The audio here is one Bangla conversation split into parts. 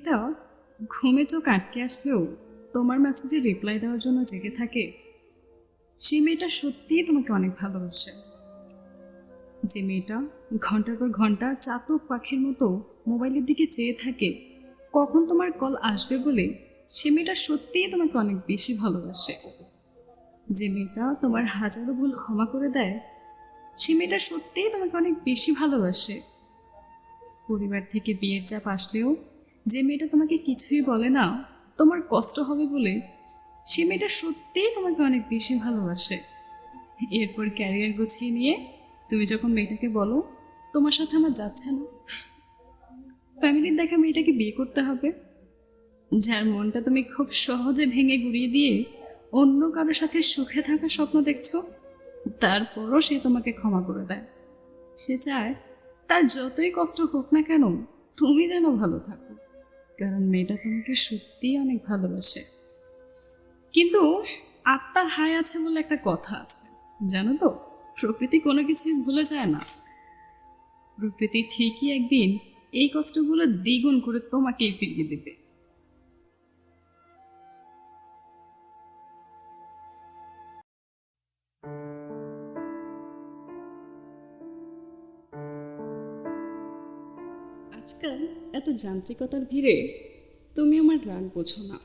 মেয়েটা ঘুমে চোখ আটকে আসলেও তোমার মেসেজে রিপ্লাই দেওয়ার জন্য জেগে থাকে, সেই মেয়েটা সত্যিই তোমাকে অনেক ভালোবাসে। যে মেয়েটা ঘন্টার পর ঘন্টা চাতক পাখির মতো মোবাইলের দিকে চেয়ে থাকে কখন তোমার কল আসবে বলে, সে মেয়েটা সত্যিই তোমাকে অনেক বেশি ভালোবাসে। যে মেয়েটা তোমার হাজারো ভুল ক্ষমা করে দেয়, সে মেয়েটা সত্যিই তোমাকে অনেক বেশি ভালোবাসে। পরিবার থেকে বিয়ের চাপ আসলেও যে মেয়েটা তোমাকে কিছুই বলে না তোমার কষ্ট হবে বলে, সে মেয়েটা সত্যিই তোমাকে অনেক বেশি ভালোবাসে। এরপর ক্যারিয়ার গুছিয়ে নিয়ে তুমি যখন মেয়েটাকে বলো তোমার সাথে আমার যাচ্ছে না, ফ্যামিলির দেখা মেয়েটাকে বিয়ে করতে হবে, যার মনটা তুমি খুব সহজে ভেঙে গুড়িয়ে দিয়ে অন্য কারোর সাথে সুখে থাকার স্বপ্ন দেখছো, তারপরও সে তোমাকে ক্ষমা করে দেয়। সে চায় তার যতই কষ্ট হোক না কেন তুমি যেন ভালো থাকো, কারণ মেয়েটা তোমাকে সত্যিই অনেক ভালোবাসে। কিন্তু আত্মার হায় আছে বলে একটা কথা আছে, জানো তো? প্রকৃতি কোনো কিছুই ভুলে যায় না। প্রকৃতি ঠিকই একদিন এই কষ্টগুলো দ্বিগুণ করে তোমাকেই ফিরিয়ে দেবে। আজকাল এত যান্ত্রিকতার ভিড়ে তুমি আমার রাগ বোঝো না,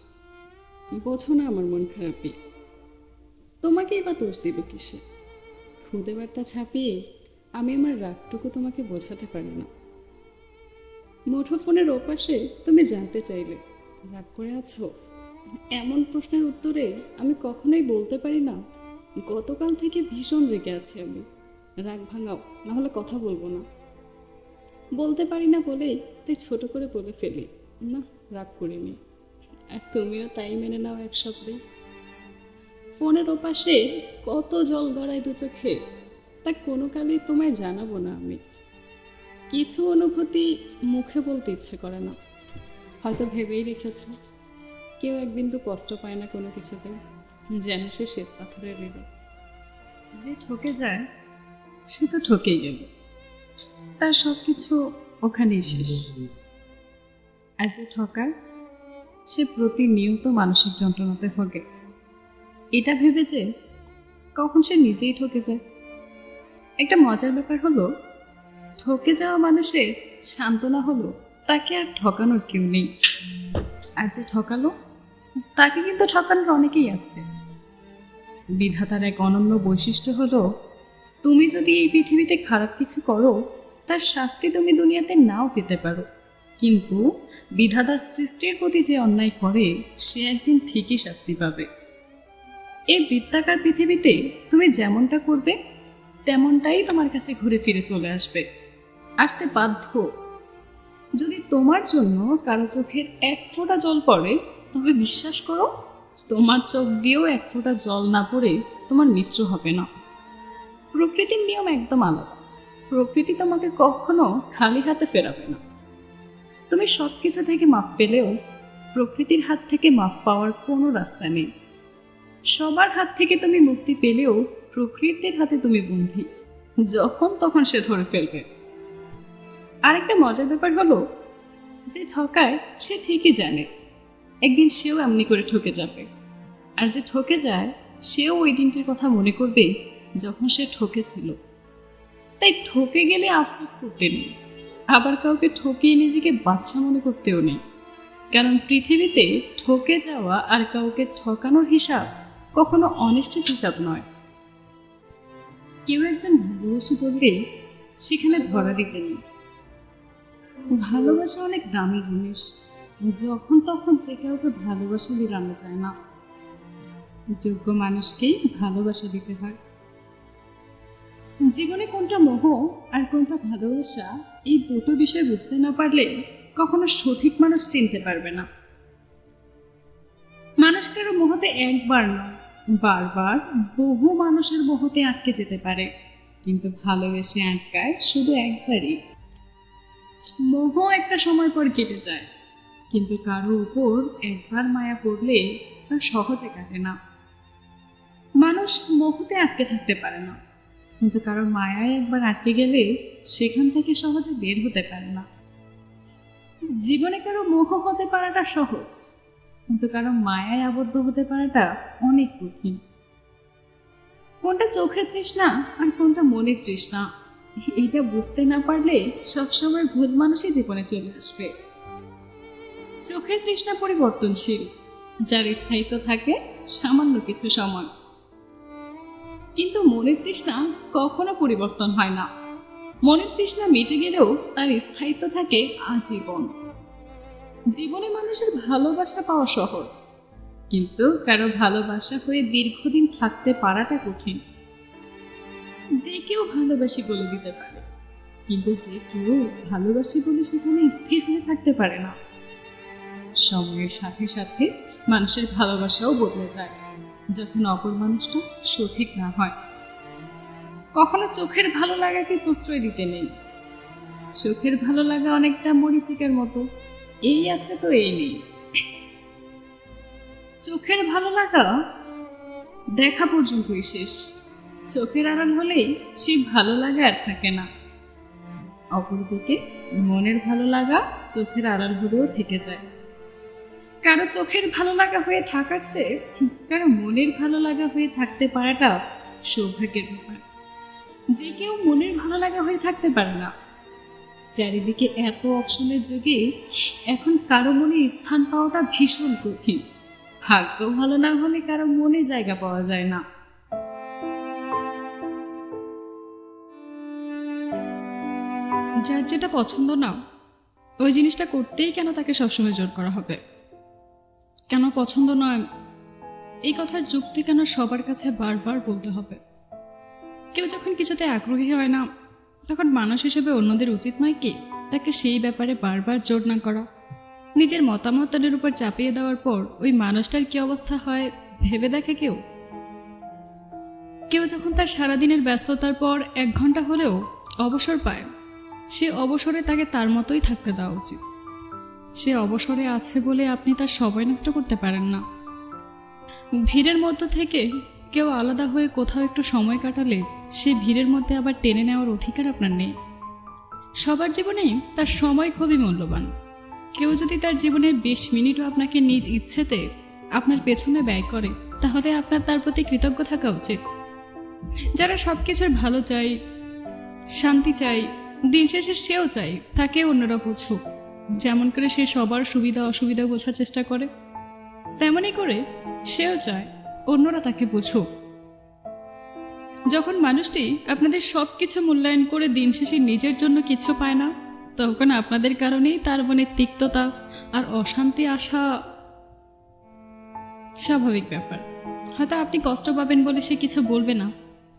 বোঝো না আমার মন খারাপই। তোমাকেই বা দোষ দিব কিসে? খুদে বার্তা ছাপিয়ে আমি আমার রাগটুকু তোমাকে বোঝাতে পারি না। মুঠোফোনের ওপাশে তুমি জানতে চাইলে রাগ করে আছো, এমন প্রশ্নের উত্তরে আমি কখনোই বলতে পারি না গতকাল থেকে ভীষণ রেগে আছি আমি। রাগ ভাঙাও, না হলে কথা বলবো না। বলতে পারি না বলেই তাই ছোট করে বলে ফেলি, না রাগ করিনি। আর তুমিও তাই মেনে নাও এক শব্দে। ফোনের ওপাশে কত জল গড়ায় দু চোখে, তা কোনো কালই তোমায় জানাবো না আমি। কিছু অনুভূতি মুখে বলতে ইচ্ছে করে না, হয়তো ভেবেই রেখেছ কেউ এক বিন্দু কষ্ট পায় না কোনো কিছুতে, যেন সে শ্বেত পাথরের হৃদয়। যে ঠকে যায় সে তো ঠকেই গেল, তার সব কিছু ওখানেই শেষ। আর যে ঠকায় সে প্রতিনিয়ত মানসিক যন্ত্রণাতে ভোগে, এটা ভেবে যে কখন সে নিজেই ঠকে যায়। একটা মজার ব্যাপার হলো, ঠকে যাওয়া মানুষের সান্ত্বনা হলো তাকে আর ঠকানোর কেউ নেই। আর যে ঠকালো তাকে কিন্তু ঠকানোর অনেকেই আছে। বিধাতার এক অনন্য বৈশিষ্ট্য হলো, তুমি যদি এই পৃথিবীতে খারাপ কিছু করো তার শাস্তি তুমি দুনিয়াতে নাও পেতে পারো, কিন্তু বিধাতার সৃষ্টির প্রতি যে অন্যায় করে সে একদিন ঠিকই শাস্তি পাবে। এই বৃত্তাকার পৃথিবীতে তুমি যেমনটা করবে তেমনটাই তোমার কাছে ঘুরে ফিরে চলে আসবে, আসতে বাধ্য। যদি তোমার জন্য কারো চোখের এক ফোঁটা জল পড়ে, তবে বিশ্বাস করো তোমার চোখ দিয়েও এক ফোঁটা জল না পড়ে তোমার মৃত্যু হবে না। প্রকৃতির নিয়ম একদম আলাদা। প্রকৃতি তোমাকে কখনো খালি হাতে ফেরাবে না। তুমি সব কিছু থেকে মাপ পেলেও প্রকৃতির হাত থেকে মাপ পাওয়ার কোনো রাস্তা নেই। সবার হাত থেকে তুমি মুক্তি পেলেও প্রকৃতির হাতে তুমি বন্দী, যখন তখন সে ধরে ফেলবে। আরেকটা মজার ব্যাপার হলো, যে ঠকায় সে ঠিকই জানে একদিন সেও এমনি করে ঠকে যাবে, আর যে ঠকে যায় সেও ওই দিনটির কথা মনে করবে যখন সে ঠকেছিল। তাই ঠকে গেলে আফসোস করতে নেই, আবার কাউকে ঠকিয়ে নিজেকে বাচ্চা মনে করতেও নেই, কারণ পৃথিবীতে ঠকে যাওয়া আর কাউকে ঠকানোর হিসাব কখনো অনিশ্চিত হিসাব নয়। কেউ একজন ভালোবাসি বললে সেখানে ধরা দিতে নেই। ভালোবাসা অনেক দামি জিনিস, যখন তখন যে কাউকে ভালোবাসা দিলানো যায় না, যোগ্য মানুষকেই ভালোবাসা দিতে হয়। জীবনে কোনটা মোহ আর কোনটা ভালোবাসা, এই দুটো বিষয় বুঝতে না পারলে কখনো সঠিক মানুষ চিনতে পারবে না। মানুষ কারো মোহতে একবার নয়, বারবার বহু মানুষের মোহতে আটকে যেতে পারে, কিন্তু ভালোবেসে আটকায় শুধু একবারই। মোহ একটা সময় পর কেটে যায়, কিন্তু কারো উপর একবার মায়া পড়লে তা সহজে কাটে না। মানুষ মোহতে আটকে থাকতে পারে না, কিন্তু কারো মায়ায় একবার আটকে গেলে সেখান থেকে সহজে বের হতে পারে না। জীবনে কারো মোহ হতে পারাটা সহজ, কিন্তু কারো মায়ায় আবদ্ধ হতে পারাটা অনেক কঠিন। কোনটা চোখের তৃষ্ণা আর কোনটা মনের তৃষ্ণা, এইটা বুঝতে না পারলে সবসময় ভুল মানুষই জীবনে চলে আসবে। চোখের তৃষ্ণা পরিবর্তনশীল, যার স্থায়িত্ব থাকে সামান্য কিছু সময়, কিন্তু মনের তৃষ্ণা কখনো পরিবর্তন হয় না। মনের তৃষ্ণা মিটে গেলেও তার স্থায়িত্ব থাকে আজীবন। জীবনে মানুষের ভালোবাসা পাওয়া সহজ, কিন্তু কারো ভালোবাসা হয়ে দীর্ঘদিন থাকতে পারাটা কঠিন। যে কেউ ভালোবাসি বলে দিতে পারে, কিন্তু যে কেউ ভালোবাসি বলে সেখানে স্থির হয়ে থাকতে পারে না। সময়ের সাথে সাথে মানুষের ভালোবাসাও বদলে যায়, যখন অপর মানুষটা সঠিক না হয়। কখনো চোখের ভালো লাগাকে প্রশ্রয় দিতে নেই। চোখের ভালো লাগা অনেকটা মরিচিকার মতো, এই আছে তো এই নেই। চোখের ভালো লাগা দেখা পর্যন্তই শেষ, চোখের আড়াল হলেই সেই ভালো লাগা আর থাকে না। অপরদিকে মনের ভালো লাগা চোখের আড়াল হলেও থেকে যায়। কারো চোখের ভালো লাগা হয়ে থাকার চেয়ে কারো মনের ভালো লাগা হয়ে থাকতে পারাটা সৌভাগ্যের ব্যাপার। যে কেউ মনের ভালো লাগা হয়ে থাকতে পারে না। চারিদিকে এত অপশনের যুগে এখন কারো মনে স্থান পাওয়াটা ভীষণ কঠিন। ভাগ্য ভালো না হলে কারো মনে জায়গা পাওয়া যায় না। যার যেটা পছন্দ না, ওই জিনিসটা করতেই কেন তাকে সবসময় জোর করা হবে? কেন পছন্দ নয় এই কথার যুক্তি কেন সবার কাছে বারবার বলতে হবে? কেউ যখন কিছুতে আগ্রহী হয় না, তখন মানুষ হিসেবে অন্যদের উচিত নয় কি তাকে সেই ব্যাপারে বারবার জোর না করা? নিজের মতামত তাদের উপর চাপিয়ে দেওয়ার পর ওই মানুষটার কি অবস্থা হয় ভেবে দেখে কেউ? কেউ যখন তার সারাদিনের ব্যস্ততার পর 1 ঘন্টা হলেও অবসর পায়, সে অবসরে তাকে তার মতোই থাকতে দেওয়া উচিত। সে অবসরে আছে বলে আপনি তার সময় নষ্ট করতে পারেন না। ভিড়ের মধ্য থেকে কেউ আলাদা হয়ে কোথাও একটু সময় কাটালে সে ভিড়ের মধ্যে আবার টেনে নেওয়ার অধিকার আপনার নেই। সবার জীবনেই তার সময় খুবই মূল্যবান। কেউ যদি তার জীবনের 20 মিনিটও আপনাকে নিজ ইচ্ছেতে আপনার পেছনে ব্যয় করে, তাহলে আপনার তার প্রতি কৃতজ্ঞ থাকা উচিত। যারা সবকিছুর ভালো চাই, শান্তি চাই, দিন শেষে সেও চাই তাকে অন্যরা বুঝুক। যেমন করে সে সবার সুবিধা অসুবিধা বোঝার চেষ্টা করে, তেমনই করে সেও চায় অন্যরা তাকে বুঝুক। যখন মানুষটি আপনাদের সব কিছু মূল্যায়ন করে দিন শেষে নিজের জন্য কিছু পায় না, তখন আপনাদের কারণেই তার মনে তিক্ততা আর অশান্তি আসা স্বাভাবিক ব্যাপার। হয়তো আপনি কষ্ট পাবেন বলে সে কিছু বলবে না,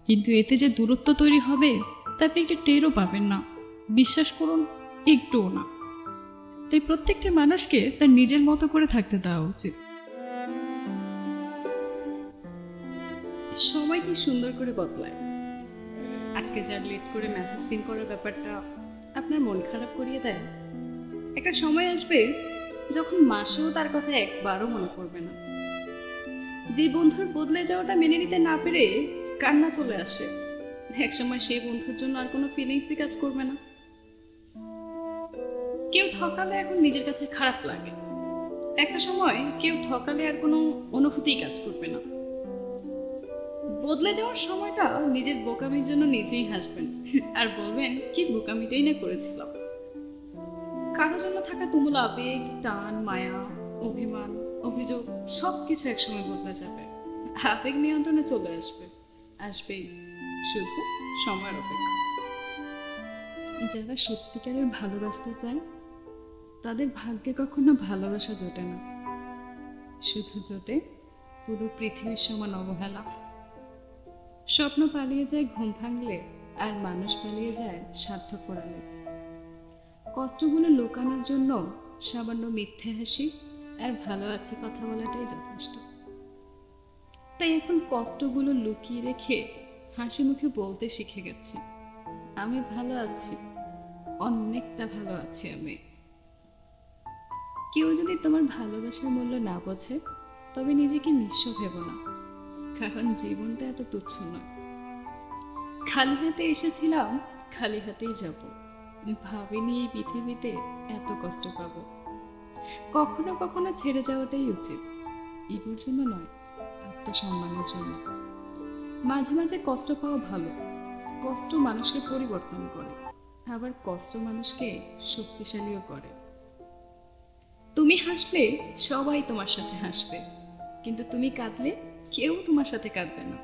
কিন্তু এতে যে দূরত্ব তৈরি হবে তা আপনি একটু টেরও পাবেন না। বিশ্বাস করুন, একটুও না। তাই প্রত্যেকটা মানুষকে তার নিজের মতো করে থাকতে দেওয়া উচিত। সময় কি সুন্দর করে বদলায়। আজকে যার লেট করে মেসেজ সিন করার ব্যাপারটা আপনার মন খারাপ করিয়ে দেয়, একটা সময় আসবে যখন মাসেও তার কথা একবারও মনে পড়বে না। যে বন্ধুর বদলে যাওয়াটা মেনে নিতে না পেরে কান্না চলে আসে, একসময় সেই বন্ধুর জন্য আর কোনো ফিলিংসই কাজ করবে না। কেউ ঠকালে এখন নিজের কাছে খারাপ লাগে, একটা সময় কেউ ঠকালে আর কোনো অনুভূতিই কাজ করবে না। বদলে যাওয়ার সময়টা নিজের বোকামির জন্য নিজেই হাসবেন আর বলবেন কি বোকামিটাই না করেছিলাম। কারো জন্য থাকা তুমুল আবেগ, টান, মায়া, অভিমান, অভিযোগ সবকিছু একসময় বদলে যাবে। আবেগ নিয়ন্ত্রণে চলে আসবেই, শুধু সময়ের অপেক্ষা। যারা সত্যিকারের ভালোবাসতে চায় তাদের ভাগ্যে কখনো ভালোবাসা জোটে না, শুধু জোটে পুরো পৃথিবীর সমান অবহেলা। স্বপ্ন পালিয়ে যায় ঘুম ভাঙলে, আর মানুষ পালিয়ে যায় স্বার্থ ফোরালে। কষ্টগুলো লুকানোর জন্য সামান্য মিথ্যে হাসি আর ভালো আছে কথা বলাটাই যথেষ্ট। তাই এখন কষ্টগুলো লুকিয়ে রেখে হাসি মুখে বলতে শিখে গেছি, আমি ভালো আছি, অনেকটা ভালো আছি আমি। কেউ যদি তোমার ভালোবাসার মূল্য না বোঝে, তবে নিজেকে নিঃস্ব ভেবো না, কারণ জীবনটা এত তুচ্ছ নয়। খালি হাতে এসেছিলাম, খালি হাতেই যাব। ভাবিনি এই পৃথিবীতে এত কষ্ট পাবো। কখনো কখনো ছেড়ে যাওয়াটাই উচিত, ইগোর জন্য নয়, আত্মসম্মানের জন্য। মাঝে মাঝে কষ্ট পাওয়া ভালো। কষ্ট মানুষকে পরিবর্তন করে, আবার কষ্ট মানুষকে শক্তিশালীও করে। তুমি হাসলে সবাই তোমার সাথে হাসবে, কিন্তু তুমি কাঁদলে কেউ তোমার সাথে কাঁদবে না।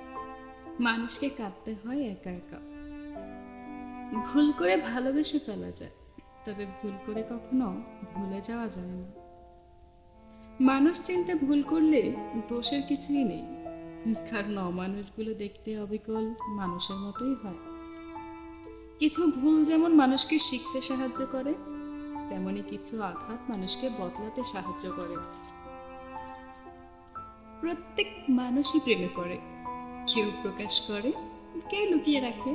মানুষকে কাঁদতে হয় একা একা। ভুল করে ভালোবেসে ফেলা যায়, তবে ভুল করে কখনো ভুলে যাওয়া যায় না। মানুষ চিনতে ভুল করলে দোষের কিছুই নেই, কারণ অমানুষগুলো দেখতে অবিকল মানুষের মতোই হয়। কিছু ভুল যেমন মানুষকে শিখতে সাহায্য করে, তেমনি কিছু আঘাত মানুষকে বদলাতে সাহায্য করে। প্রত্যেক মানুষই প্রেমে পড়ে, কেউ প্রকাশ করে, কেউ লুকিয়ে রাখে।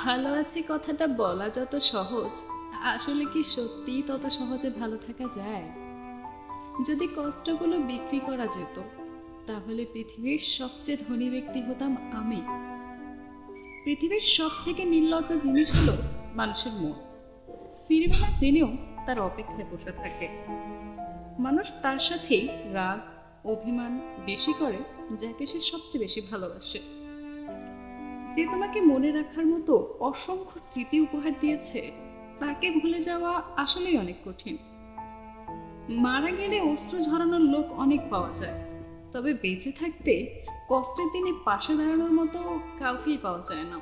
ভালো আছি কথাটা বলা যত সহজ, আসলে কি সত্যিই তত সহজে ভালো থাকা যায়? যদি কষ্টগুলো বিক্রি করা যেত, তাহলে পৃথিবীর সবচেয়ে ধনী ব্যক্তি হতাম আমি। পৃথিবীর সব থেকে নির্লজ্জ জিনিস হলো মানুষের মন। ফিরবে না জেনেও তার অপেক্ষায় বসে থাকে। মানুষ তার সাথেই রাগ, অভিমান বেশি করে যাকে সে সবচেয়ে বেশি ভালোবাসে। যে তোমাকে মনে রাখার মতো অসংখ্য স্মৃতি উপহার দিয়েছে, তাকে ভুলে যাওয়া আসলেই অনেক কঠিন। মারা গেলে অশ্রু ঝরানোর লোক অনেক পাওয়া যায়, তবে বেঁচে থাকতে কষ্টের দিনে পাশে দাঁড়ানোর মতো কাউকেই পাওয়া যায় না।